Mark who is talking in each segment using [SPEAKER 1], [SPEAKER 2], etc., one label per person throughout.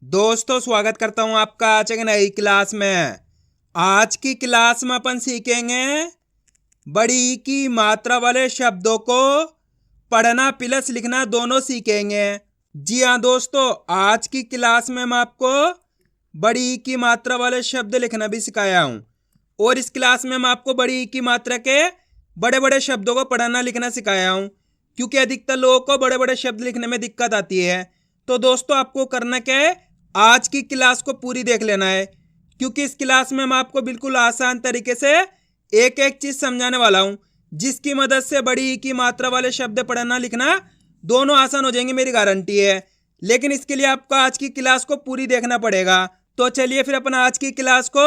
[SPEAKER 1] दोस्तों स्वागत करता हूं आपका आज एक नई क्लास में। आज की क्लास में अपन सीखेंगे बड़ी ई की मात्रा वाले शब्दों को पढ़ना प्लस लिखना दोनों सीखेंगे। जी हाँ दोस्तों, आज की क्लास में मैं आपको बड़ी ई की मात्रा वाले शब्द लिखना भी सिखाया हूं और इस क्लास में मैं आपको बड़ी ई की मात्रा के बड़े बड़े शब्दों को पढ़ना लिखना सिखाया हूं, क्योंकि अधिकतर लोगों को बड़े बड़े शब्द लिखने में दिक्कत आती है। तो दोस्तों आपको करना क्या है, आज की क्लास को पूरी देख लेना है, क्योंकि इस क्लास में मैं आपको बिल्कुल आसान तरीके से एक एक चीज समझाने वाला हूं, जिसकी मदद से बड़ी ई की मात्रा वाले शब्द पढ़ना लिखना दोनों आसान हो जाएंगे, मेरी गारंटी है। लेकिन इसके लिए आपको आज की क्लास को पूरी देखना पड़ेगा। तो चलिए फिर अपन आज की क्लास को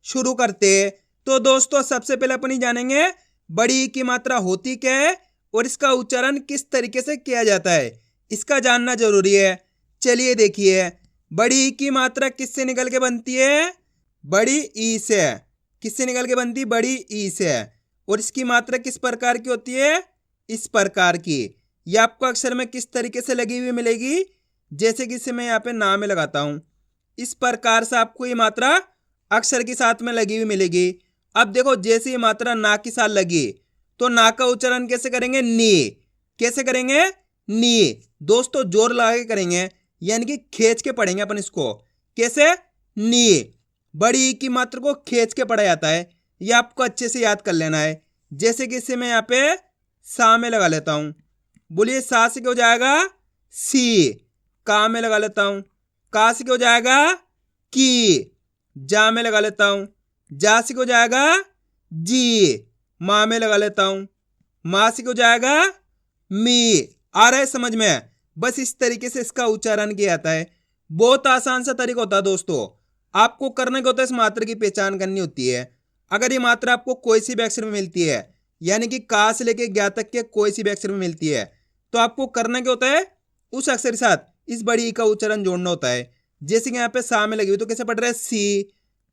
[SPEAKER 1] शुरू करते हैं। तो दोस्तों सबसे पहले अपन ही जानेंगे बड़ी ई की मात्रा होती क्या है और इसका उच्चारण किस तरीके से किया जाता है, इसका जानना जरूरी है। चलिए देखिए, बड़ी ई की मात्रा किससे निकल के बनती है? बड़ी ई से। किससे निकल के बनती? बड़ी ई से। और इसकी मात्रा किस प्रकार की होती है? इस प्रकार की। यह आपको अक्षर में किस तरीके से लगी हुई मिलेगी? जैसे कि इसे मैं यहाँ पे ना में लगाता हूं, इस प्रकार से आपको ये मात्रा अक्षर के साथ में लगी हुई मिलेगी। अब देखो, जैसे ये मात्रा ना के साथ लगी तो ना का उच्चारण कैसे करेंगे? नी। कैसे करेंगे? नी। दोस्तों जोर लगा के करेंगे, यानी कि खींच के पढ़ेंगे अपन इसको। कैसे? नी। बड़ी ई की मात्रा को खींच के पढ़ा जाता है, यह आपको अच्छे से याद कर लेना है। जैसे कि इसे मैं यहाँ पे सा में लगा लेता हूं। बोलिए, सा से क्या हो जाएगा? सी। का में लगा लेता हूं। का से क्या हो जाएगा? की। जा में लगा लेता हूं। जा से क्या हो जाएगा? जी। माँ में लगा लेता हूं। माँ से क्या हो जाएगा? मी। आ रहा है समझ में? बस इस तरीके से इसका उच्चारण किया जाता है। बहुत आसान सा तरीका होता है दोस्तों। आपको करने को होता है इस मात्रा की पहचान करनी होती है। अगर ये मात्रा आपको कोई सी भी अक्षर में मिलती है, यानी कि का से लेके ज्ञा तक के कोई सी भी अक्षर में मिलती है, तो आपको करना क्या होता है? उस अक्षर के साथ इस बड़ी ई का उच्चारण जोड़ना होता है। जैसे कि यहाँ पे सा में लगी हुई तो कैसे पढ़ रहे? सी।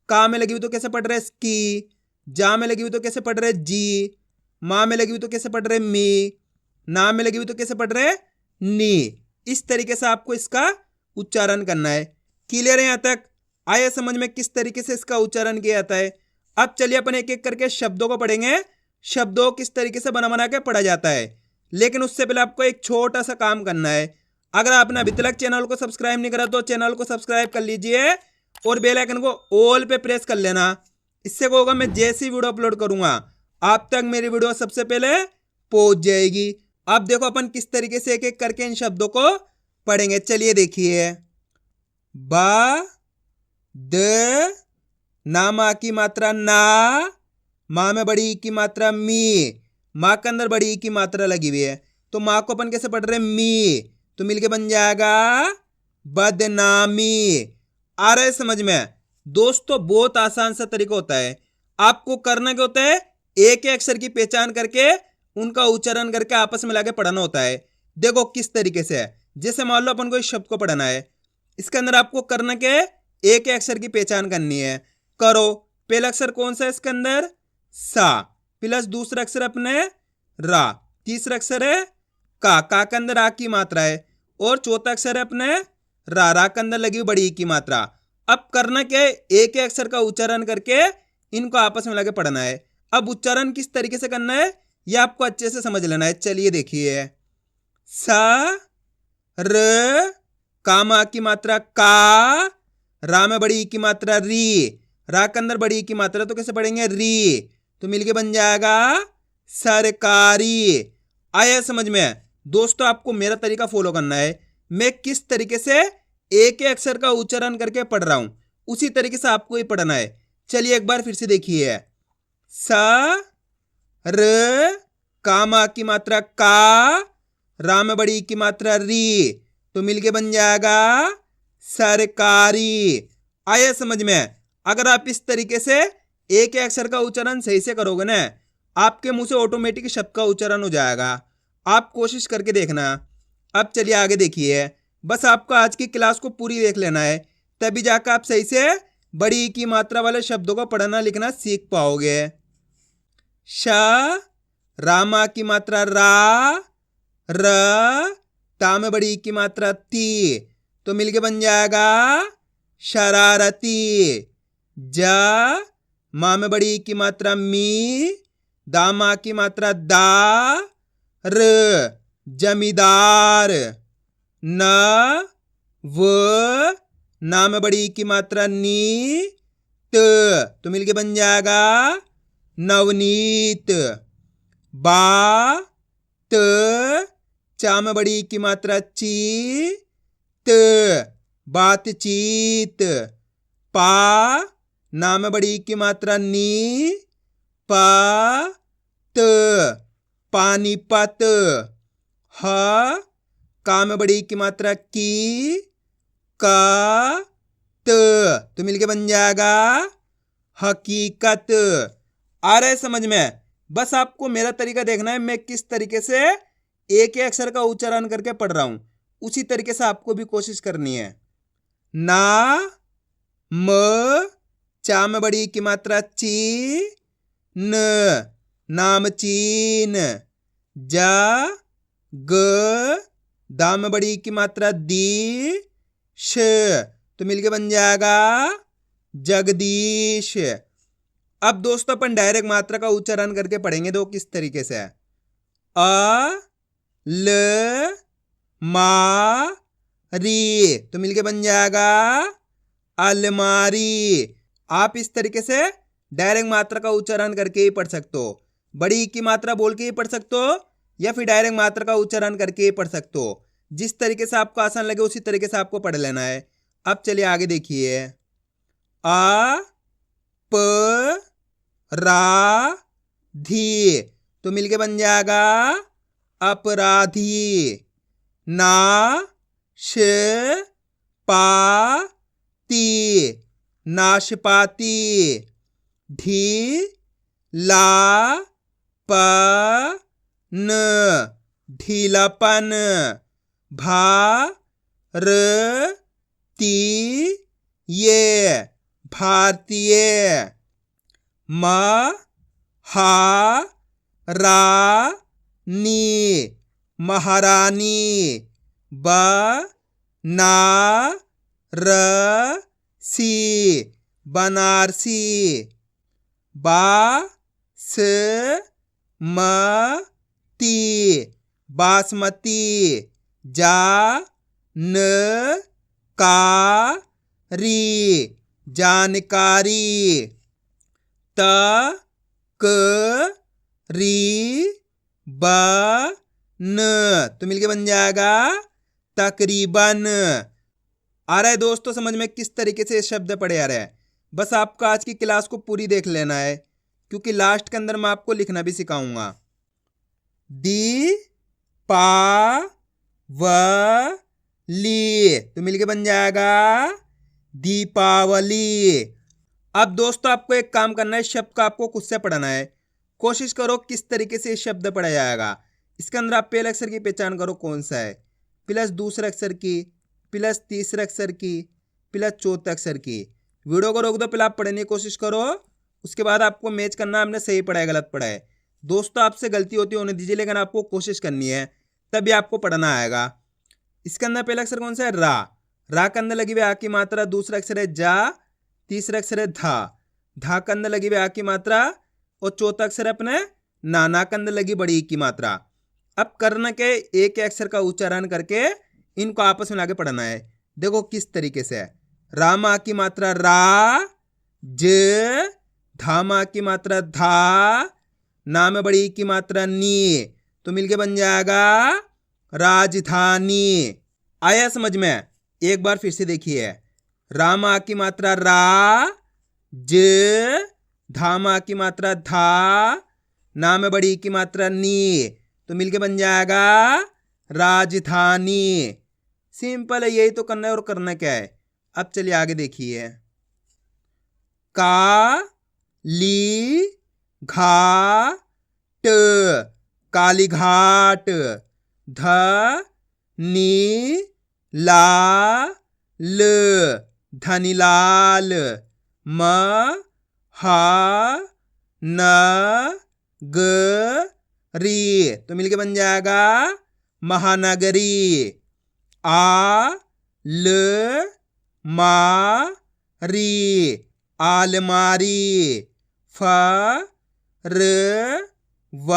[SPEAKER 1] का में लगी हुई तो कैसे पढ़ रहे? की। जा में लगी हुई तो कैसे पढ़ रहे? जी। माँ में लगी हुई तो कैसे पढ़ रहे? मी। ना में लगी हुई तो कैसे पढ़ रहे? नी। इस तरीके से आपको इसका उच्चारण करना है। क्लियर है यहां तक? आया समझ में किस तरीके से इसका उच्चारण किया जाता है? अब चलिए अपन एक एक करके शब्दों को पढ़ेंगे, शब्दों किस तरीके से बना बना के पढ़ा जाता है। लेकिन उससे पहले आपको एक छोटा सा काम करना है। अगर आपने अभी तक चैनल को सब्सक्राइब नहीं करा तो चैनल को सब्सक्राइब कर लीजिए और बेल आइकन को ऑल पे प्रेस कर लेना। इससे क्या होगा, मैं जैसी वीडियो अपलोड करूंगा आप तक मेरी वीडियो सबसे पहले पहुंच जाएगी। अब देखो अपन किस तरीके से एक एक करके इन शब्दों को पढ़ेंगे। चलिए देखिए, बा द, ना माँ की मात्रा ना, माँ में बड़ी ई की मात्रा मी, माँ के अंदर बड़ी ई की मात्रा लगी हुई है, तो माँ को अपन कैसे पढ़ रहे? मी। तो मिलके बन जाएगा बदनामी। आ रहा है समझ में? दोस्तों बहुत आसान सा तरीका होता है। आपको करना क्या होता है? एक एक अक्षर की पहचान करके उनका उच्चारण करके आपस में लाके पढ़ना होता है। देखो किस तरीके से है। जैसे मान लो अपन को इस शब्द को पढ़ना है, इसके अंदर आपको करना क्या है? एक अक्षर की पहचान करनी है। करो। पहला अक्षर कौन सा है इसके अंदर? सा। प्लस दूसरा अक्षर अपने रा। तीसरा अक्षर है का के अंदर आ की मात्रा है और चौथा अक्षर है अपने रा के अंदर लगी हुई बड़ी ई की मात्रा। अब करना क्या है? एक अक्षर का उच्चारण करके इनको आपस में लगे पढ़ना है। अब उच्चारण किस तरीके से करना है यह आपको अच्छे से समझ लेना है। चलिए देखिए, सा र, का माँ की मात्रा का, रा में बड़ी ई की मात्रा री, रा के अंदर बड़ी ई की मात्रा तो कैसे पढ़ेंगे? री। तो मिलके बन जाएगा सरकारी। आया समझ में? दोस्तों आपको मेरा तरीका फॉलो करना है। मैं किस तरीके से एक एक अक्षर का उच्चारण करके पढ़ रहा हूं उसी तरीके से आपको ही पढ़ना है। चलिए एक बार फिर से देखिए, सा र, का माँ की मात्रा का, रा में बड़ी की मात्रा री, तो मिलके बन जाएगा सरकारी। आया समझ में? अगर आप इस तरीके से एक अक्षर का उच्चारण सही से करोगे ना, आपके मुंह से ऑटोमेटिक शब्द का उच्चारण हो जाएगा। आप कोशिश करके देखना। अब चलिए आगे देखिए, बस आपको आज की क्लास को पूरी देख लेना है, तभी जाकर आप सही से बड़ी ई की मात्रा वाले शब्दों को पढ़ना लिखना सीख पाओगे। श, रामा की मात्रा रा, र, ता में बड़ी ई की मात्रा ती, तो मिलके बन जाएगा शरारती। ज माँ में बड़ी की मात्रा मी, दामा की मात्रा दा, र जमींदार। न व ना में बड़ी की मात्रा नी, त तो मिलके बन जाएगा नवनीत। बा त चा में बड़ी की मात्रा ची, त बातचीत। पा ना में बड़ी की मात्रा नी, पा त पानीपत। ह का में बड़ी की मात्रा की, का त तो मिलके बन जाएगा हकीकत। आ रहा है समझ में? बस आपको मेरा तरीका देखना है, मैं किस तरीके से एक एक अक्षर का उच्चारण करके पढ़ रहा हूं, उसी तरीके से आपको भी कोशिश करनी है। ना म चा में बड़ी की मात्रा ची, न नामचीन। जा ग दा में बड़ी की मात्रा दी, श तो मिलके बन जाएगा जगदीश। अब दोस्तों अपन डायरेक्ट मात्रा का उच्चारण करके पढ़ेंगे, दो किस तरीके से है। अ ल मा री तो मिलके बन जाएगा अलमारी। आप इस तरीके से डायरेक्ट मात्रा का उच्चारण करके ही पढ़ सकते हो, बड़ी की मात्रा बोल के ही पढ़ सकते हो या फिर डायरेक्ट मात्रा का उच्चारण करके ही पढ़ सकते हो। जिस तरीके से आपको आसान लगे उसी तरीके से आपको पढ़ लेना है। अब चलिए आगे देखिए। आ प रा धी तो मिलके बन जाएगा अपराधी। ना श पा ती नाशपाती। ढी ला प न ढीलापन। भा र ती ये भारतीय। म हा रा नी महारानी। ब ना र सी बनारसी। बा स म ती बासमती। जा न का री जानकारी। त क री ब न तो मिलके बन जाएगा तकरीबन। आ रहा है दोस्तों समझ में किस तरीके से शब्द पढ़े आ रहे हैं? बस आपको आज की क्लास को पूरी देख लेना है, क्योंकि लास्ट के अंदर मैं आपको लिखना भी सिखाऊंगा। दी पा व ली तो मिलके बन जाएगा दीपावली। अब दोस्तों आपको एक काम करना है, शब्द को आपको खुद से पढ़ना है। कोशिश करो किस तरीके से शब्द पढ़ा जाएगा। इसके अंदर आप पहले अक्षर की पहचान करो कौन सा है, प्लस दूसरे अक्षर की, प्लस तीसरे अक्षर की, प्लस चौथे अक्षर की। वीडियो को रोक दो, पहले आप पढ़ने की कोशिश करो, उसके बाद आपको मैच करना आपने सही पढ़ा है गलत पढ़ा है। दोस्तों आपसे गलती होती होने दीजिए, लेकिन आपको कोशिश करनी है, तभी आपको पढ़ना आएगा। इसके अंदर पहला अक्षर कौन सा है? रा। रा के अंदर लगी हुई आ की मात्रा, दूसरा अक्षर है जा, तीसरा अक्षर है धा। धा के अंदर लगी हुई आ की मात्रा और चौथा अक्षर है अपने ना के अंदर लगी बड़ी की मात्रा। अब करना के एक अक्षर का उच्चारण करके इनको आपस में लाके पढ़ना है। देखो किस तरीके से है। रामा की मात्रा रा, ज धामा की मात्रा धा, ना में बड़ी की मात्रा नी तो मिलके बन जाएगा राजधानी। आया समझ में? एक बार फिर से देखिए। रामा की मात्रा रा, ज धामा की मात्रा धा, ना में बड़ी की मात्रा नी तो मिलके बन जाएगा राजधानी। सिंपल है, यही तो करना है। और करना क्या है? अब चलिए आगे देखिए। का ली घा ट काली घाट। ध नी ला ल धनीलाल। म हा न ग री तो मिलके बन जाएगा महानगरी। आ ल मा री आलमारी। फ र व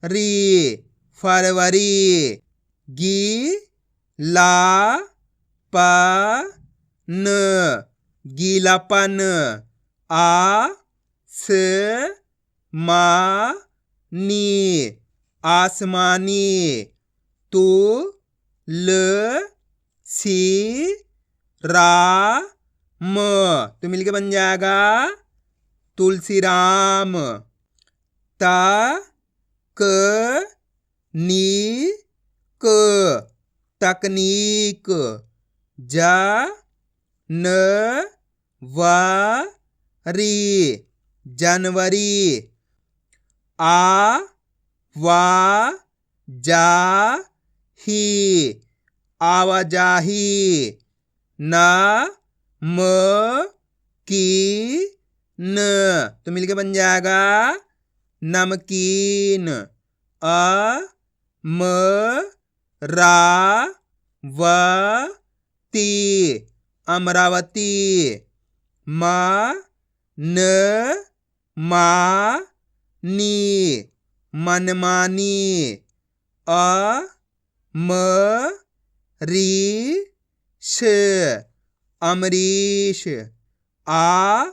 [SPEAKER 1] री फरवरी। गी ला प न गीलापन। आ स मा नी आसमानी। तु ल सी रा म तो मिलके बन जाएगा तुलसी राम। त क नी क तकनीक। ज न व री जनवरी। आ वा जा ही आवाजाही। न म की न तो मिलके बन जाएगा नमकीन। अ म रा व ती अमरावती। म न मा नी मनमानी। अ म री श अमरीश। आ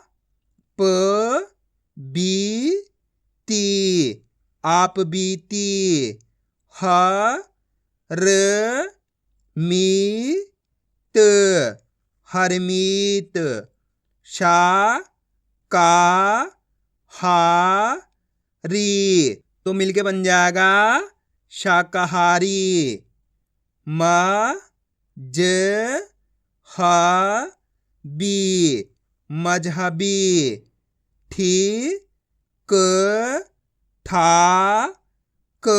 [SPEAKER 1] प बी ती आप बीती। ह र मी त हरमीत। शा का हा री तो मिलके बन जाएगा शाकाहारी। म ज ह बी मजहबी। ठी क ठा क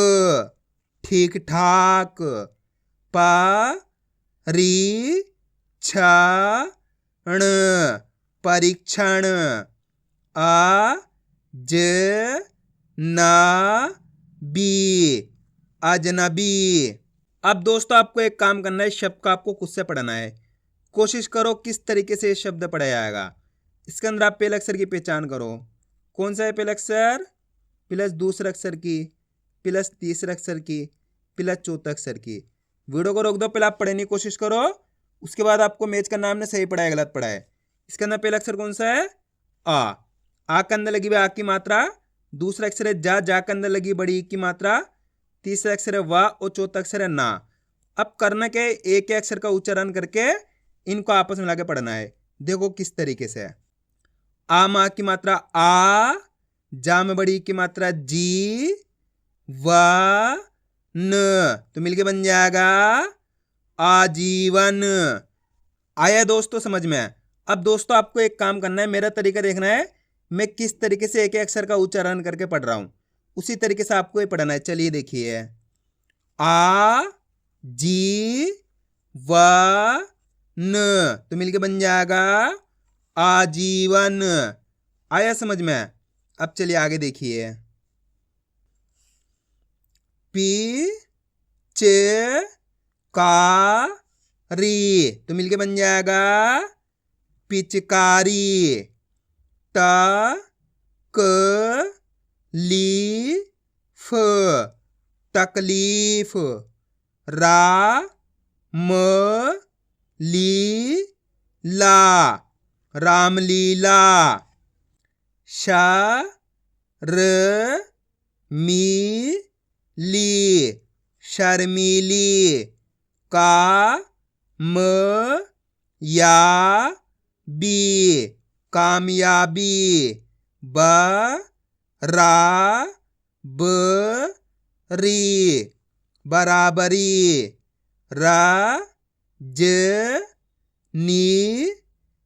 [SPEAKER 1] ठीक ठाक। प री छ ण परीक्षण। अ ज न बी अजनबी। अब दोस्तों आपको एक काम करना है, इस शब्द का आपको खुद से पढ़ना है। कोशिश करो किस तरीके से ये शब्द पढ़ा जाएगा। इसके अंदर आप पहले अक्षर की पहचान करो। कौन सा है पहला अक्षर प्लस दूसरा अक्षर की प्लस तीसरा अक्षर की प्लस चौथा अक्षर की। वीडियो को रोक दो, पहले आप पढ़ने की कोशिश करो, उसके बाद आपको मैच का नाम ने सही पढ़ा है गलत पढ़ा है। इसके अंदर पहला अक्षर कौन सा है आ के अंदर लगी हुई आ की मात्रा। दूसरा अक्षर है जा के अंदर लगी बड़ी ई की मात्रा। तीसरा अक्षर है वा और चौथा अक्षर है ना। अब करना क्या है, एक अक्षर का उच्चारण करके इनको आपस में मिला के पढ़ना है। देखो किस तरीके से है। आ माँ की मात्रा आ, जा में बड़ी की मात्रा जी, व न तो मिलके बन जाएगा आजीवन। आया दोस्तों समझ में। अब दोस्तों आपको एक काम करना है, मेरा तरीका देखना है मैं किस तरीके से एक अक्षर का उच्चारण करके पढ़ रहा हूं, उसी तरीके से आपको ये पढ़ना है। चलिए देखिए, आ जी व न तो मिलके बन जाएगा आजीवन। आया समझ में। अब चलिए आगे देखिए, पी च का री तो मिलके बन जाएगा पिचकारी। त क ली फ तकलीफ। रा म ली ला रामलीला। श र मी ली शर्मीली। का म या बी कामयाबी। ब रा ब री बराबरी। र ज नी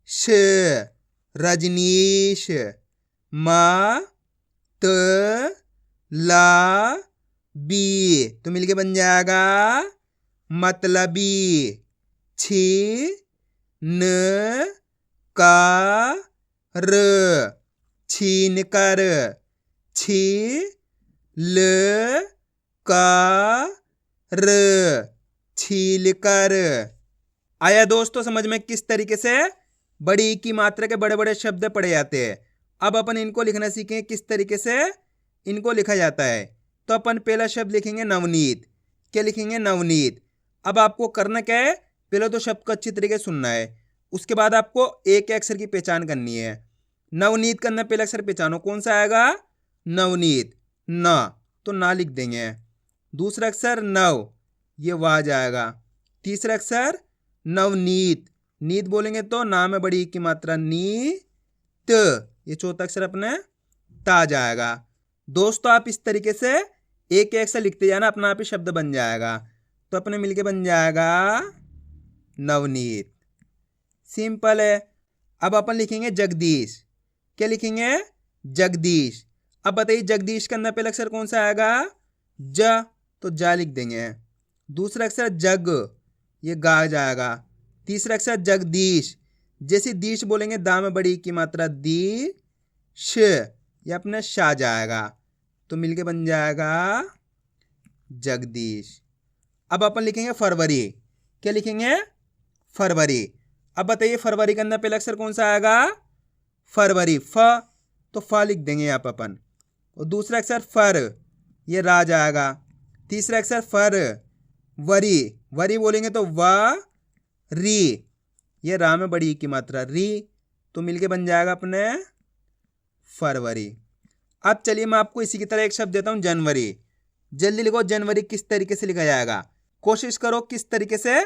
[SPEAKER 1] श रजनीश। म त ला बी तो मिलके बन जाएगा मतलबी। छी न का र छीन कर। छी ल का र छील कर। आया दोस्तों समझ में किस तरीके से बड़ी ई की मात्रा के बड़े बड़े शब्द पढ़े जाते हैं। अब अपन इनको लिखना सीखेंगे किस तरीके से इनको लिखा जाता है। तो अपन पहला शब्द लिखेंगे नवनीत। क्या लिखेंगे? नवनीत। अब आपको करना क्या है, पहले तो शब्द को अच्छी तरीके से सुनना है, उसके बाद आपको एक अक्षर की पहचान करनी है। नवनीत का अंदर पहला अक्षर पहचानो, कौन सा आएगा? नवनीत। न, तो ना लिख देंगे। दूसरा अक्षर नव, ये वाह जाएगा। तीसरा अक्षर नवनीत, नीत बोलेंगे तो ना में बड़ी की मात्रा नी त, ये चौथा अक्षर अपने ता जाएगा। दोस्तों आप इस तरीके से एक एक से लिखते जाना, अपना आप ही शब्द बन जाएगा। तो अपने मिलके बन जाएगा नवनीत। सिंपल है। अब अपन लिखेंगे जगदीश। क्या लिखेंगे? जगदीश। अब बताइए जगदीश के अंदर पहला अक्षर कौन सा आएगा? ज, तो जा लिख देंगे। दूसरा अक्षर जग, ये गा जाएगा। तीसरा अक्षर जगदीश, जैसे दीश बोलेंगे दा में बड़ी की मात्रा दी श, ये अपने शा जाएगा। तो मिलके बन जाएगा जगदीश। अब अपन लिखेंगे फरवरी। क्या लिखेंगे? फरवरी। अब बताइए फरवरी के अंदर पहला अक्षर कौन सा आएगा? फरवरी। फ, तो फ लिख देंगे यहाँ पर अपन। और दूसरा अक्षर फर, ये रा जाएगा। तीसरा अक्षर फर वरी, वरी बोलेंगे तो व री, ये रा में बड़ी की मात्रा री, तो मिलके बन जाएगा अपने फरवरी। अब चलिए मैं आपको इसी की तरह एक शब्द देता हूं जनवरी। जल्दी लिखो जनवरी किस तरीके से लिखा जाएगा, कोशिश करो किस तरीके से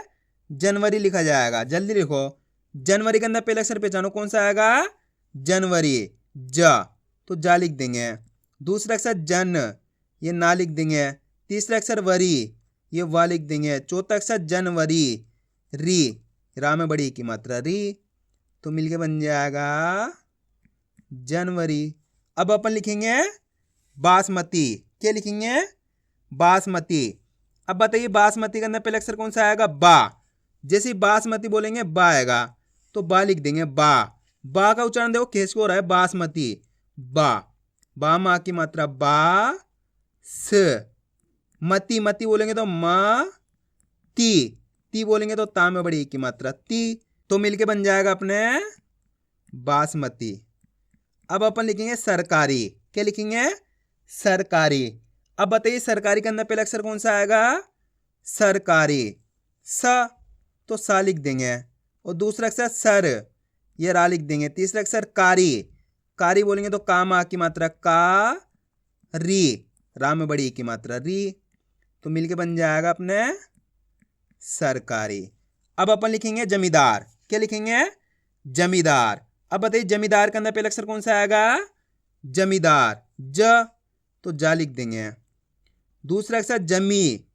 [SPEAKER 1] जनवरी लिखा जाएगा। जल्दी लिखो। जनवरी के अंदर पहला अक्षर पहचानो, कौन सा आएगा? जनवरी। ज, तो जा लिख देंगे। दूसरा अक्षर जन, ये ना लिख देंगे। तीसरा अक्षर वरी, ये वा लिख देंगे। चौथा अक्षर जनवरी, री, रा में बड़ी की मात्रा री, तो मिलके बन जाएगा जनवरी। अब अपन लिखेंगे बासमती। क्या लिखेंगे? बासमती। अब बताइए बासमती के अंदर पहला अक्षर कौन सा आएगा? बा, जैसे बासमती बोलेंगे बा आएगा, तो बा लिख देंगे। बा, बा का उच्चारण देखो कैसे हो रहा है, बासमती। बा, बा माँ की मात्रा बा स, मती, मती बोलेंगे तो म ती बोलेंगे तो ता में बड़ी की मात्रा ती, तो मिलके बन जाएगा अपने बासमती। अब अपन लिखेंगे सरकारी। क्या लिखेंगे? सरकारी। अब बताइए सरकारी के अंदर पहला अक्षर कौन सा आएगा? सरकारी। स, तो सा लिख देंगे। और दूसरा अक्षर सर, ये रा लिख देंगे। तीसरा अक्षर कारी, कारी बोलेंगे तो का मा की मात्रा का री, रा में बड़ी की मात्रा री, तो मिलके बन जाएगा अपने सरकारी। अब अपन लिखेंगे जमींदार। क्या लिखेंगे? जमींदार। अब बताइए जमींदार के अंदर पहला अक्षर कौन सा आएगा? जमींदार। ज, तो जा लिख देंगे। दूसरा अक्षर जमी,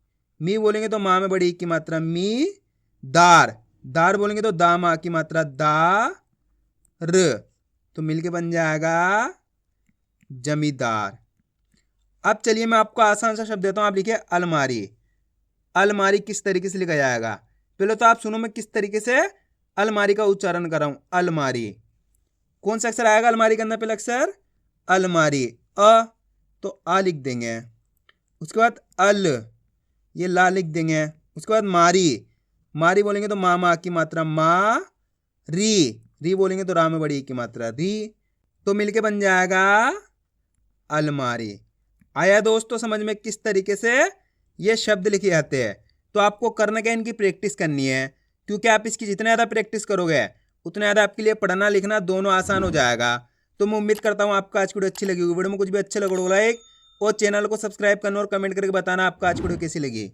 [SPEAKER 1] मी बोलेंगे तो माँ में बड़ी की मात्रा मी, दार, दार बोलेंगे तो दा माँ की मात्रा दा र, तो मिलके बन जाएगा जमींदार। अब चलिए मैं आपको आसान सा शब्द देता हूं, आप लिखिए अलमारी। अलमारी किस तरीके से लिखा जाएगा, पहले तो आप सुनो मैं किस तरीके से अलमारी का उच्चारण कर रहा हूं। अलमारी। कौन सा अक्षर आएगा अलमारी के अंदर पहला अक्षर? अलमारी। अ, तो आ लिख देंगे। उसके बाद अल, ये ला लिख देंगे। उसके बाद मारी, मारी बोलेंगे तो माँ की मात्रा माँ, री, री बोलेंगे तो रा में बड़ी की मात्रा री, तो मिलके बन जाएगा अलमारी। आया दोस्तों समझ में किस तरीके से ये शब्द लिखे जाते हैं। तो आपको करना क्या, इनकी प्रैक्टिस करनी है, क्योंकि आप इसकी जितना ज़्यादा प्रैक्टिस करोगे उतना ज़्यादा आपके लिए पढ़ना लिखना दोनों आसान हो जाएगा। तो मैं उम्मीद करता हूँ आपको आज की वीडियो अच्छी लगी होगी। वीडियो में कुछ भी अच्छा लगा लाइक और चैनल को सब्सक्राइब करना और कमेंट करके बताना आपको आज की वीडियो कैसी लगी।